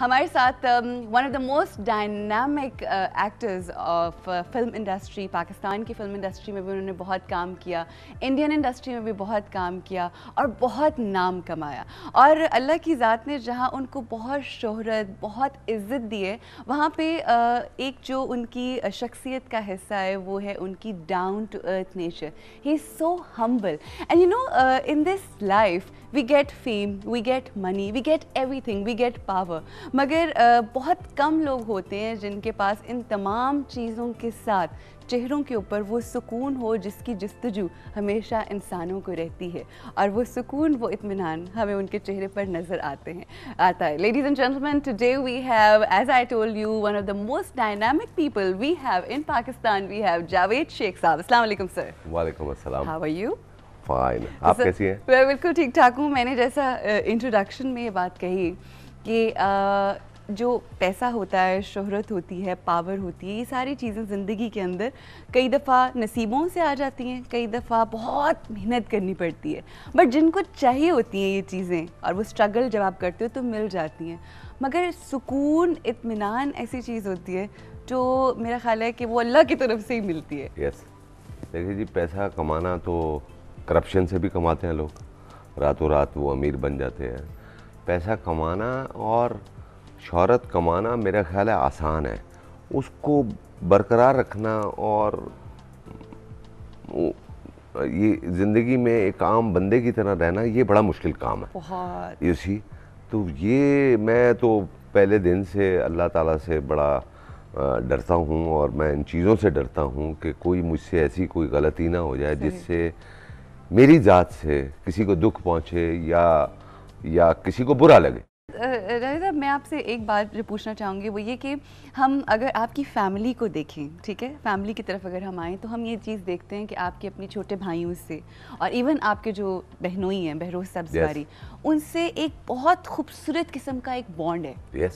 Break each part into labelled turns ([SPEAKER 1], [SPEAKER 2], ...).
[SPEAKER 1] हमारे साथ one of the most dynamic actors of film industry, Pakistan की फिल्म इंडस्ट्री में भी उन्होंने बहुत काम किया, इंडियन इंडस्ट्री में भी बहुत काम किया और बहुत नाम कमाया। और अल्लाह की ज़ात ने जहाँ उनको बहुत शोहरत, बहुत इज़्ज़त दी है, वहाँ पे एक जो उनकी शख्सियत का हिस्सा है वो है उनकी down to earth nature. He is so humble and you know in this life we get fame, we get money, we get everything, we get power, मगर बहुत कम लोग होते हैं जिनके पास इन तमाम चीज़ों के साथ चेहरों के ऊपर वो सुकून हो जिसकी जस्तजू हमेशा इंसानों को रहती है, और वो सुकून, वो इत्मीनान हमें उनके चेहरे पर नज़र आता है। Ladies and gentleman, today we have, as I told you, one of the most dynamic people we have in Pakistan. We have Javed Sheikh साहब। अस्सलाम वालेकुम सर।
[SPEAKER 2] वालेकुम अस्सलाम।
[SPEAKER 1] How are you?
[SPEAKER 2] फाइन, आप कैसी हैं?
[SPEAKER 1] मैं बिल्कुल ठीक ठाक हूँ। मैंने जैसा इंट्रोडक्शन में ये बात कही कि जो पैसा होता है, शोहरत होती है, पावर होती है, ये सारी चीज़ें ज़िंदगी के अंदर कई दफ़ा नसीबों से आ जाती हैं, कई दफ़ा बहुत मेहनत करनी पड़ती है, बट जिनको चाहिए होती हैं ये चीज़ें और वो स्ट्रगल जब आप करते हो तो मिल जाती हैं। मगर सुकून, इत्मीनान ऐसी चीज़ होती है जो मेरा ख्याल है कि वो अल्लाह की तरफ से ही मिलती है।
[SPEAKER 2] यस, देखिए जी, पैसा कमाना तो करप्शन से भी कमाते हैं लोग, रातों रात वो अमीर बन जाते हैं। पैसा कमाना और शोहरत कमाना मेरा ख्याल है आसान है, उसको बरकरार रखना और ये ज़िंदगी में एक आम बंदे की तरह रहना, ये बड़ा मुश्किल काम है
[SPEAKER 1] बहुत।
[SPEAKER 2] You see. तो ये मैं तो पहले दिन से अल्लाह ताला से बड़ा डरता हूँ और मैं इन चीज़ों से डरता हूँ कि कोई मुझसे ऐसी कोई गलती ना हो जाए जिससे मेरी ज़ात से किसी को दुख पहुँचे या किसी को बुरा लगे।
[SPEAKER 1] रवि साहब, मैं आपसे एक बात जो पूछना चाहूँगी वो ये कि हम अगर आपकी फ़ैमिली को देखें, ठीक है, फैमिली की तरफ अगर हम आएँ तो हम ये चीज़ देखते हैं कि आपके अपने छोटे भाइयों से और इवन आपके जो बहनोई हैं, बहरोज़ सब्ज़वारी, उनसे एक बहुत खूबसूरत किस्म का एक बॉन्ड है,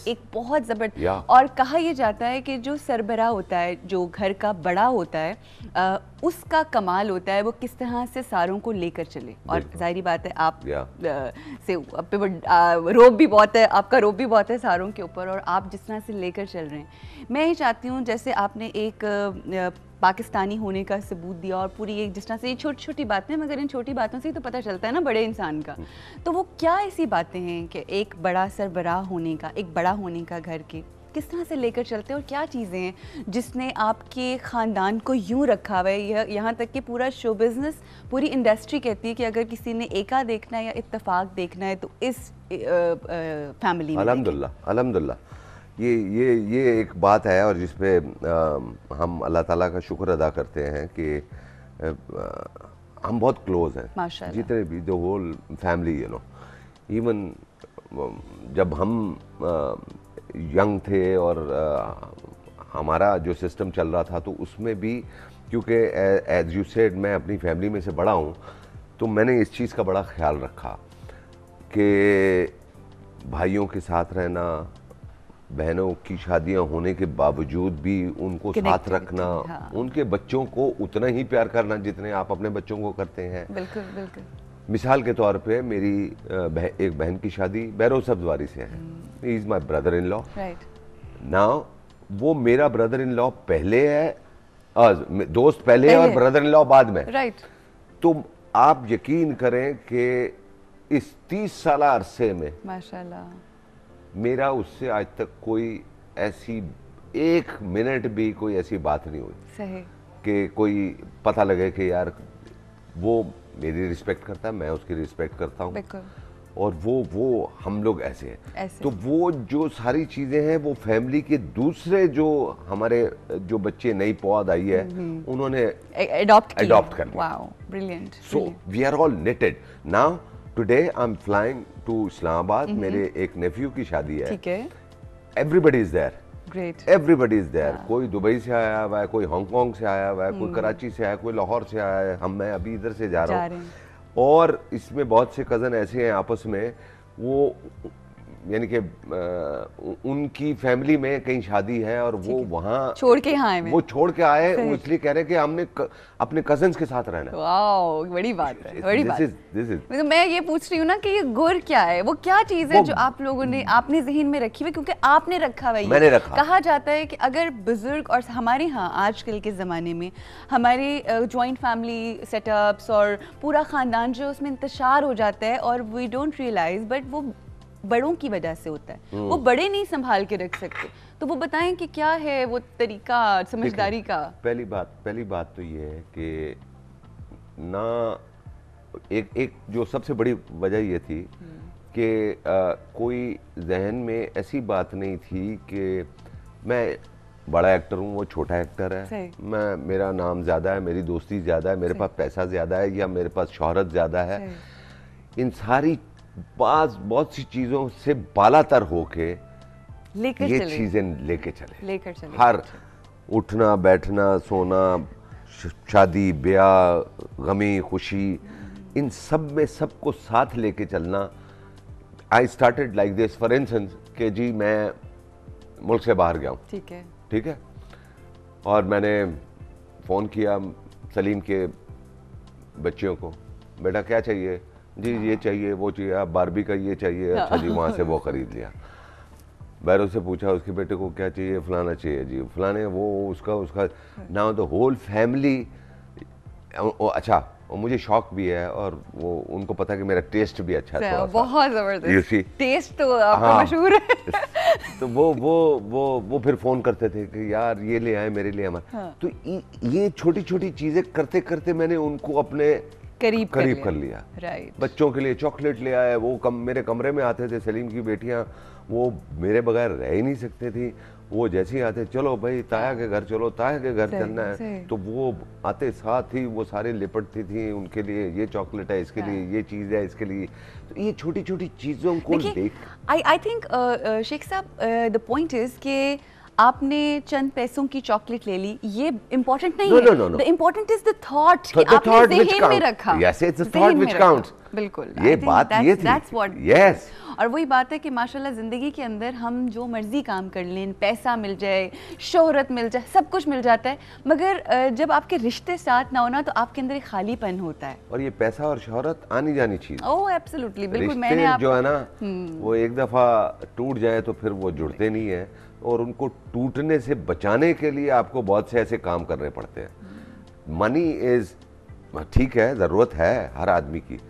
[SPEAKER 1] एक बहुत ज़बरदस्त। और कहा यह जाता है कि जो सरबराह होता है, जो घर का बड़ा होता है, उसका कमाल होता है वो किस तरह से सारों को लेकर चले। और जाहिर बात है आप से रोब भी बहुत है, आपका रोब भी बहुत है सारों के ऊपर, और आप जिस तरह से लेकर चल रहे हैं, मैं ये चाहती हूँ जैसे आपने एक पाकिस्तानी होने का सबूत दिया और पूरी एक जिस तरह से ये छोटी छोटी बातें, मगर इन छोटी बातों से ही तो पता चलता है ना बड़े इंसान का। तो वो क्या ऐसी बातें हैं कि एक बड़ा सरबराह होने का, एक बड़ा होने का घर के किस तरह से लेकर चलते हैं, और क्या चीज़ें हैं जिसने आपके ख़ानदान को यूँ रखा हुआ है? यहाँ तक कि पूरा शो बिज़नेस, पूरी इंडस्ट्री कहती है कि अगर किसी ने एका देखना है या इत्तेफाक देखना है तो इस फैमिली में।
[SPEAKER 2] अल्हम्दुलिल्लाह, अल्हम्दुलिल्लाह, ये एक बात है और जिस पे हम अल्लाह ताला का शुक्र अदा करते हैं कि हम बहुत क्लोज़ हैं माशाअल्लाह, जितने भी the whole family, you know. Even जब हम यंग थे और हमारा जो सिस्टम चल रहा था तो उसमें भी, क्योंकि एज यू सेड मैं अपनी फैमिली में से बड़ा हूँ, तो मैंने इस चीज़ का बड़ा ख्याल रखा कि भाइयों के साथ रहना, बहनों की शादियां होने के बावजूद भी उनको साथ रखना, उनके बच्चों को उतना ही प्यार करना जितने आप अपने बच्चों को करते हैं। बिल्कुल बिल्कुल। मिसाल के तौर पे मेरी एक बहन की शादी बहरोज़ सब्ज़वारी से है। He is my brother in law. Now वो मेरा ब्रदर इन लॉ पहले है, दोस्त पहले है और ब्रदर इन लॉ बाद में। राइट। तो आप यकीन करें कि इस 30 साल अरसे में माशाल्लाह मेरा उससे आज तक कोई ऐसी एक मिनट भी कोई ऐसी बात नहीं हुई सही कि कोई पता लगे कि यार वो मेरी रिस्पेक्ट करता है, मैं उसकी रिस्पेक्ट करता हूँ, और वो हम लोग ऐसे हैं। तो वो जो सारी चीज़ें हैं वो फैमिली के दूसरे जो हमारे जो बच्चे नई पौध आई है उन्होंने अडॉप्ट कर लिया। Brilliant. So we are all knitted now. Today I am flying to Islamabad, मेरे एक नेफ्यू की शादी है। ठीक है। Everybody is there, great, everybody is there. कोई दुबई से आया हुआ है, कोई हांगकांग से आया हुआ है, कोई कराची से आया, कोई लाहौर से आया है, मैं अभी इधर से जा रहा हूँ। और इसमें बहुत से कज़न ऐसे हैं आपस में, वो यानी कि उनकी फैमिली में कहीं शादी है और वो वहाँ
[SPEAKER 1] छोड़ के यहाँ आए,
[SPEAKER 2] वो छोड़ के आए, वो इसलिए कह रहे हैं कि हमने अपने कजन्स के साथ रहना है।
[SPEAKER 1] वाओ, बड़ी बात है, बड़ी बात।
[SPEAKER 2] तो
[SPEAKER 1] मैं ये पूछ रही हूँ ना कि ये गुर क्या है, वो क्या चीज है जो आप लोगों ने आपने ज़हन में रखी हुई, क्योंकि आपने रखा हुआ है।
[SPEAKER 2] मैंने रखा।
[SPEAKER 1] कहा जाता है कि अगर बुजुर्ग, और हमारे यहाँ आजकल के ज़माने में हमारे जॉइंट फैमिली सेटअप्स और पूरा ख़ानदान जो उसमें इंतशार हो जाता है और वी डोंट रियलाइज, बट वो बड़ों की वजह से होता है। वो बड़े नहीं संभाल के रख सकते, तो वो बताएं कि क्या है वो तरीका समझदारी का।
[SPEAKER 2] पहली बात तो ये है कि ना एक जो सबसे बड़ी वजह ये थी कि कोई जहन में ऐसी बात नहीं थी कि मैं बड़ा एक्टर हूँ, वो छोटा एक्टर है, मेरा नाम ज़्यादा है, मेरी दोस्ती ज़्यादा है, मेरे पास पैसा ज़्यादा है या मेरे पास शोहरत ज़्यादा है। इन सारी बहुत सी चीज़ों से बालातर होके ये चीज़ें लेके चले। हर उठना बैठना सोना, शादी ब्याह, गमी खुशी, इन सब में सबको साथ लेके चलना। I started like this, for instance कि जी मैं मुल्क से बाहर गया हूँ, ठीक है, और मैंने फ़ोन किया सलीम के बच्चियों को, बेटा क्या चाहिए जी, ये चाहिए वो चाहिए, आप बारबी का ये चाहिए, अच्छा जी, वहाँ से वो ख़रीद लिया। बैरों से पूछा उसके बेटे को क्या चाहिए, फलाना चाहिए जी, फलाने वो उसका नाउ द होल फैमिली। अच्छा, और मुझे शौक भी है और वो उनको पता कि मेरा टेस्ट भी अच्छा है,
[SPEAKER 1] बहुत ज़बरदस्त टेस्ट तो आपका मशहूर है।
[SPEAKER 2] तो वो फिर फ़ोन करते थे कि यार ये ले आए मेरे लिए हमारा। तो ये छोटी छोटी चीज़ें करते करते मैंने उनको अपने करीब कर लिया।
[SPEAKER 1] राइट।
[SPEAKER 2] बच्चों के लिए चॉकलेट ले आए, वो मेरे कमरे में आते थे, सलीम की बेटियां, वो मेरे बगैर रह ही नहीं सकती थी। वो जैसे ही आते, चलो भाई ताया के घर चलो, ताया के घर चलना है, तो वो आते साथ ही वो सारे लिपटती थी उनके लिए, ये चॉकलेट है इसके लिए, ये चीज़ है इसके लिए। तो ये छोटी छोटी चीज़ों को देख
[SPEAKER 1] आई थिंक शेख साहब द पॉइंट इज कि आपने चंद पैसों की चॉकलेट ले ली, ये इम्पोर्टेंट नहीं है। The important is the thought कि आपने ज़हन में रखा।
[SPEAKER 2] Yes, it's the thought which counts.
[SPEAKER 1] बिल्कुल,
[SPEAKER 2] ये बात ये थी।
[SPEAKER 1] That's what.
[SPEAKER 2] Yes.
[SPEAKER 1] और वही बात है कि माशाल्लाह ज़िंदगी के अंदर हम जो मर्जी काम कर लें, पैसा मिल जाए, शोहरत मिल जाए, सब कुछ मिल जाता है, मगर जब आपके रिश्ते साथ ना होना तो आपके अंदर एक खालीपन होता है।
[SPEAKER 2] और ये पैसा और शोहरत आनी जानी चीज।
[SPEAKER 1] ओह एब्सोल्युटली, बिल्कुल।
[SPEAKER 2] मैंने जो है ना वो एक दफा टूट जाए तो फिर वो जुड़ते नहीं है, और उनको टूटने से बचाने के लिए आपको बहुत से ऐसे काम करने पड़ते हैं। मनी इज ठीक है, ज़रूरत है हर आदमी की,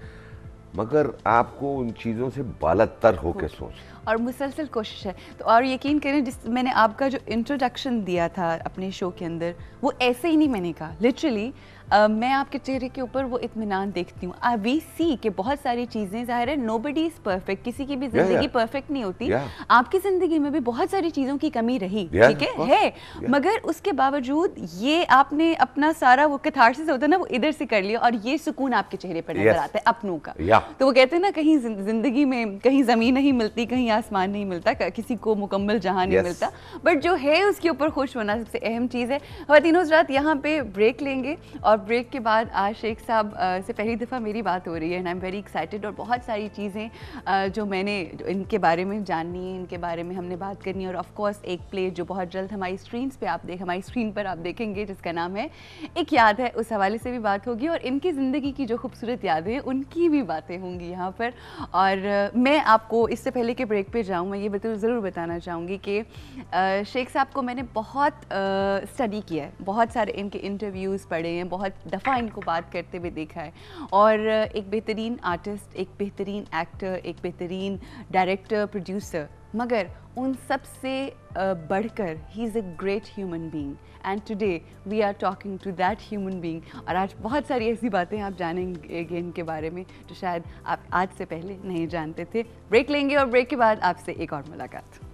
[SPEAKER 2] मगर आपको उन चीज़ों से बालातर होकर सोच
[SPEAKER 1] और मुसलसल कोशिश है। तो और यकीन करें, जिस मैंने आपका जो इंट्रोडक्शन दिया था अपने शो के अंदर, वो ऐसे ही नहीं मैंने कहा, लिटरली मैं आपके चेहरे के ऊपर वो इत्मीनान देखती हूँ। वी सी कि बहुत सारी चीज़ें, ज़ाहिर है नोबडी इज़ परफेक्ट, किसी की भी ज़िंदगी परफेक्ट नहीं होती। आपकी ज़िंदगी में भी बहुत सारी चीज़ों की कमी रही, ठीक है, मगर उसके बावजूद ये आपने अपना सारा वो कैथारसिस होता है ना, वो इधर से कर लिया, और ये सुकून आपके चेहरे पर नजर आता है अपनों का। तो वो कहते हैं ना, कहीं ज़िंदगी में कहीं ज़मीन नहीं मिलती, कहीं आसमान नहीं मिलता, किसी को मुकम्मल जहां नहीं मिलता, बट जो है उसके ऊपर खुश होना सबसे अहम चीज़ है। ख़वातीन हज़रात, यहाँ पे ब्रेक लेंगे और ब्रेक के बाद आज शेख साहब से पहली दफ़ा मेरी बात हो रही है, and I am very excited. और बहुत सारी चीज़ें जो मैंने इनके बारे में जाननी, इनके बारे में हमने बात करनी, और ऑफ कोर्स एक प्ले जो बहुत जल्द हमारी स्क्रीन पर आप देखेंगे, जिसका नाम है एक याद है, उस हवाले से भी बात होगी, और इनकी ज़िंदगी की जो खूबसूरत यादें हैं उनकी भी बातें होंगी यहाँ पर। और मैं आपको इससे पहले कि ब्रेक पे जाऊँ, मैं ये ज़रूर बताना चाहूँगी कि शेख साहब को मैंने बहुत स्टडी किया है, बहुत सारे इनके इंटरव्यूज़ पढ़े हैं, बहुत दफ़ा इनको बात करते हुए देखा है, और एक बेहतरीन आर्टिस्ट, एक बेहतरीन एक्टर, एक बेहतरीन डायरेक्टर, प्रोड्यूसर, मगर उन सब से बढ़कर he is a great human being, and today we are talking to that human being. और आज बहुत सारी ऐसी बातें आप जानेंगे इनके बारे में जो शायद आप आज से पहले नहीं जानते थे। ब्रेक लेंगे और ब्रेक के बाद आपसे एक और मुलाकात।